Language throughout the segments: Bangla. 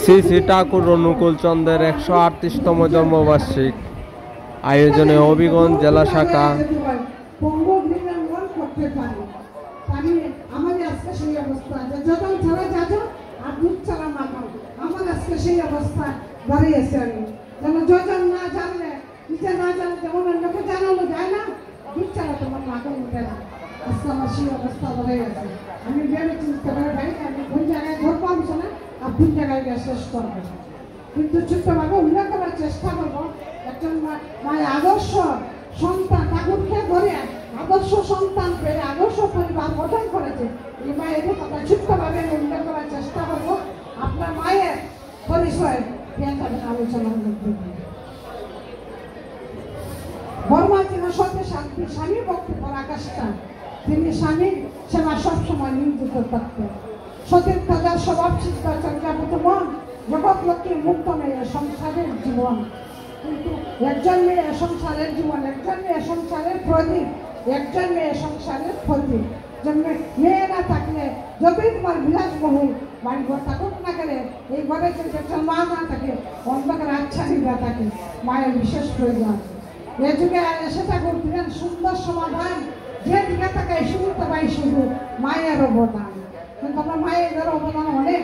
শ্রী শ্রী ঠাকুর অনুকূল চন্দ্রের 138তম জন্মবার্ষিক আয়োজনে হবিগঞ্জ জেলা শাখা আমি আপনি জায়গায় শেষ করবো, কিন্তু ছোট্টভাবে উল্লেখ করার চেষ্টা করবো একজন মায়ের আদর্শ সন্তান ঠাকুরকে ধরে আদর্শ সন্তান পেয়ে আদর্শ পরিবার গঠন করেছে। এই মায়ের কথা ছোট্টভাবে উল্লেখ করার চেষ্টা করবো। আপনার মায়ের পরিচয় আলোচনার মধ্যে বর্মা ছিল সত্যি শান্তি স্বামী ভক্তি পরাকাষ্ঠা। তিনি স্বামীর সেবা সবসময় নিয়োজিত থাকতেন। সতীর তাজার স্বভাব চিন্তা চর্যাপত মন জগৎ লক্ষ্মীর মুক্ত মেয়ে সংসারের জীবন। কিন্তু একজন মেয়ে সংসারের জীবন, একজন মেয়ে সংসারের প্রদীপ, একজন মেয়ে সংসারের প্রদীপ। মেয়েরা থাকলে যতই তোমার বিলাসবহুল বাড়ি ঘর থাকুক না গেলে এই ঘরে যদি একজন মা না থাকে অন্ধকার আচ্ছাদিতা থাকে। মায়ের বিশেষ প্রয়োজন। এ যুগে এসে ঠাকুর দিলেন সুন্দর সমাধান। যে দিকে থাকে শুধু তাই শুধু মায়ের অবদান। কিন্তু আমরা মায়ের অবদান অনেক।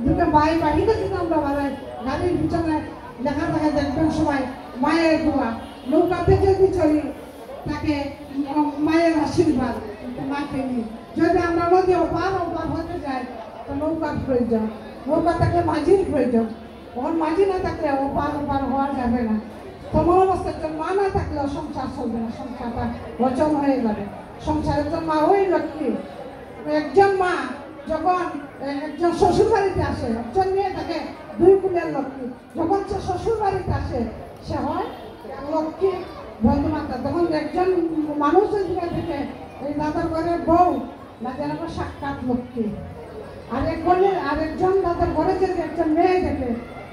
দুটো বাড়িতে যদি আমরা বাড়াই গাড়ির পিছনে লেখা থাকে দেখবেন সবাই মায়ের দোয়া। নৌকাতে যদি চলি তাকে মায়ের আশীর্বাদ মাকে নিয়ে। যদি আমরা নদী ওপার হতে যাই তো নৌকার প্রয়োজন, নৌকা থাকলে মাঝির প্রয়োজন। ওর মাঝি না থাকলে ওপার হওয়া যাবে না। তোমার অবস্থা একজন মা না থাকলে সংসার চলবে না, সংসারটা অচল হয়ে যাবে। সংসার একজন মা ওই লক্ষ্মী। একজন মা যখন একজন শ্বশুর বাড়িতে আসে, একজন মেয়ে থাকে দুই কুলের লক্ষ্মী। যখন সে শ্বশুর বাড়িতে আসে সে হয় লক্ষ্মী বন্ধুমাতা। তখন একজন মানুষের দিকে থেকে এই দাদার ঘরের বউ না যেন সাক্ষাৎ লক্ষ্মী। আরেকজন দাদার ঘরে যদি একজন মেয়ে দেখে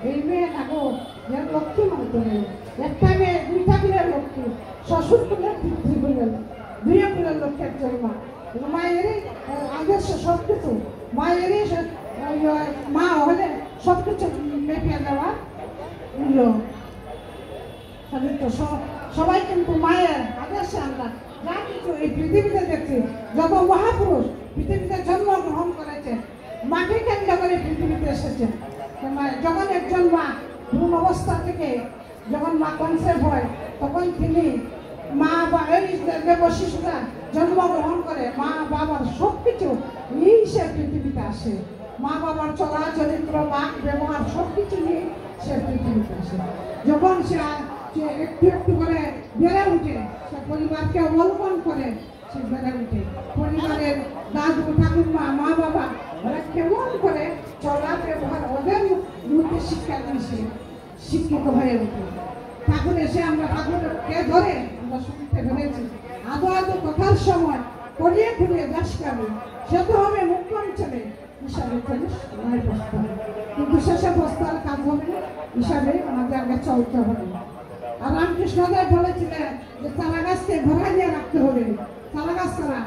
এই মেয়ে ঠাকুর যেন লক্ষ্মী মানতে নেই। একটা মেয়ে দুইটা কুলের লক্ষ্মী, শ্বশুর কুলের পিতৃ কুলের দুই কুলের লক্ষ্মী একজন মা। মায়েরই আদর্শ সবকিছু, মায়েরই মা হলে সবকিছু মেপে দেওয়া সবাই। কিন্তু মায়ের আদর্শে আমরা যা কিছু এই পৃথিবীতে দেখছি, যত মহাপুরুষ পৃথিবীতে জন্মগ্রহণ করেছে মাকে কেন্দ্র করে পৃথিবীতে এসেছে। যখন একজন মা ভ্রূণ অবস্থা থেকে যখন মা কনসেপ্ট হয় তখন তিনি মা বা এই শিশুরা জন্মগ্রহণ করে মা বাবার সবকিছু নিয়ে সে পৃথিবীতে আসে। মা বাবার চলা চরিত্র বাক ব্যবহার সবকিছু নিয়ে সে পৃথিবীতে আসে। যখন সে একটু একটু করে বেড়ে উঠে সে পরিবারকে অবলম্বন করে সে বেড়ে উঠে। পরিবারের দাদু ঠাকুরমা মা বাবা ওরা কেমন করে চলা ব্যবহার ওদের মধ্যে শিক্ষা দিয়ে সে শিক্ষিত হয়ে ওঠে। ঠাকুর এসে আমরা ঠাকুরকে ধরে আমরা শুনতে পেরেছি আদো আদো কথার সময় করিয়ে ঘুরিয়ে দাস করবে সে তো হবে মুখ্যাঞ্চলে হিসাবে চলে সময় বসতে হবে। কিন্তু শেষে বস্তার কাজ হবে না, হিসাবে আমাদের আগে চলতে হবে। আর রামকৃষ্ণদেব বলেছিলেন যে চারা গাছকে ঘোরা দিয়ে রাখতে হবে। চারা গাছ ছাড়া